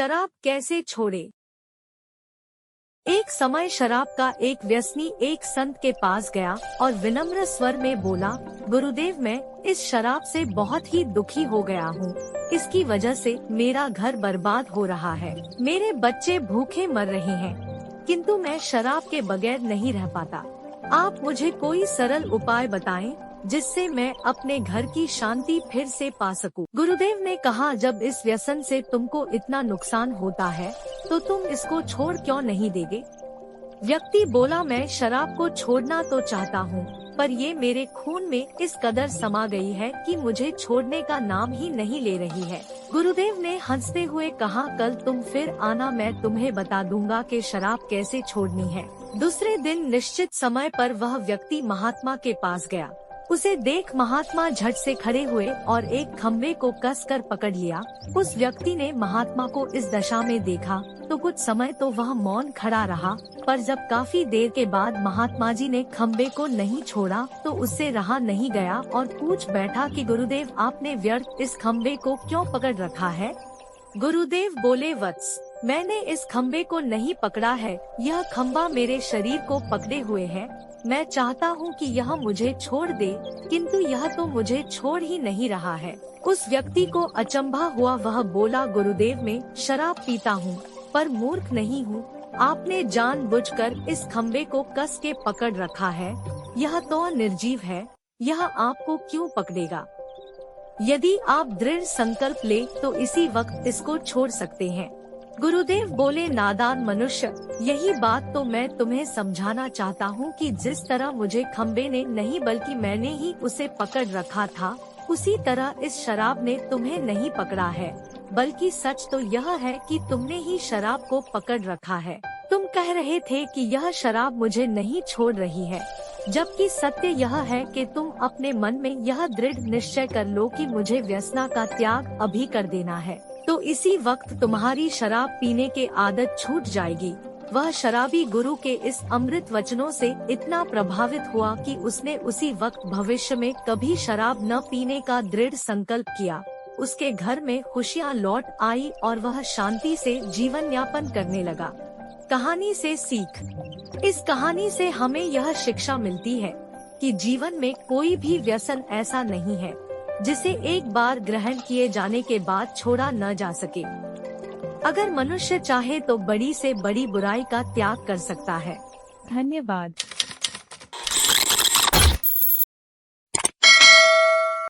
शराब कैसे छोड़े। एक समय शराब का एक व्यसनी एक संत के पास गया और विनम्र स्वर में बोला, गुरुदेव, मैं इस शराब से बहुत ही दुखी हो गया हूँ। इसकी वजह से मेरा घर बर्बाद हो रहा है, मेरे बच्चे भूखे मर रहे हैं, किंतु मैं शराब के बगैर नहीं रह पाता। आप मुझे कोई सरल उपाय बताएं जिससे मैं अपने घर की शांति फिर से पा सकूं। गुरुदेव ने कहा, जब इस व्यसन से तुमको इतना नुकसान होता है तो तुम इसको छोड़ क्यों नहीं देगे। व्यक्ति बोला, मैं शराब को छोड़ना तो चाहता हूँ, पर ये मेरे खून में इस कदर समा गई है कि मुझे छोड़ने का नाम ही नहीं ले रही है। गुरुदेव ने हंसते हुए कहा, कल तुम फिर आना, मैं तुम्हें बता दूंगा कि शराब कैसे छोड़नी है। दूसरे दिन निश्चित समय पर वह व्यक्ति महात्मा के पास गया। उसे देख महात्मा झट से खड़े हुए और एक खम्भे को कसकर पकड़ लिया। उस व्यक्ति ने महात्मा को इस दशा में देखा तो कुछ समय तो वह मौन खड़ा रहा, पर जब काफी देर के बाद महात्मा जी ने खम्भे को नहीं छोड़ा तो उससे रहा नहीं गया और पूछ बैठा कि गुरुदेव, आपने व्यर्थ इस खम्भे को क्यों पकड़ रखा है। गुरुदेव बोले, वत्स, मैंने इस खम्भे को नहीं पकड़ा है, यह खम्भा मेरे शरीर को पकड़े हुए है। मैं चाहता हूँ कि यह मुझे छोड़ दे, किंतु यह तो मुझे छोड़ ही नहीं रहा है। उस व्यक्ति को अचंभा हुआ। वह बोला, गुरुदेव, मैं शराब पीता हूँ पर मूर्ख नहीं हूँ। आपने जानबूझकर इस खम्भे को कस के पकड़ रखा है, यह तो निर्जीव है, यह आपको क्यों पकड़ेगा। यदि आप दृढ़ संकल्प ले तो इसी वक्त इसको छोड़ सकते हैं। गुरुदेव बोले, नादान मनुष्य, यही बात तो मैं तुम्हें समझाना चाहता हूँ कि जिस तरह मुझे खम्बे ने नहीं बल्कि मैंने ही उसे पकड़ रखा था, उसी तरह इस शराब ने तुम्हें नहीं पकड़ा है, बल्कि सच तो यह है कि तुमने ही शराब को पकड़ रखा है। तुम कह रहे थे कि यह शराब मुझे नहीं छोड़ रही है, जबकि सत्य यह है कि तुम अपने मन में यह दृढ़ निश्चय कर लो कि मुझे व्यसना का त्याग अभी कर देना है, तो इसी वक्त तुम्हारी शराब पीने की आदत छूट जाएगी। वह शराबी गुरु के इस अमृत वचनों से इतना प्रभावित हुआ कि उसने उसी वक्त भविष्य में कभी शराब न पीने का दृढ़ संकल्प किया। उसके घर में खुशियाँ लौट आई और वह शांति से जीवन यापन करने लगा। कहानी से सीख। इस कहानी से हमें यह शिक्षा मिलती है कि जीवन में कोई भी व्यसन ऐसा नहीं है जिसे एक बार ग्रहण किए जाने के बाद छोड़ा न जा सके। अगर मनुष्य चाहे तो बड़ी से बड़ी बुराई का त्याग कर सकता है। धन्यवाद।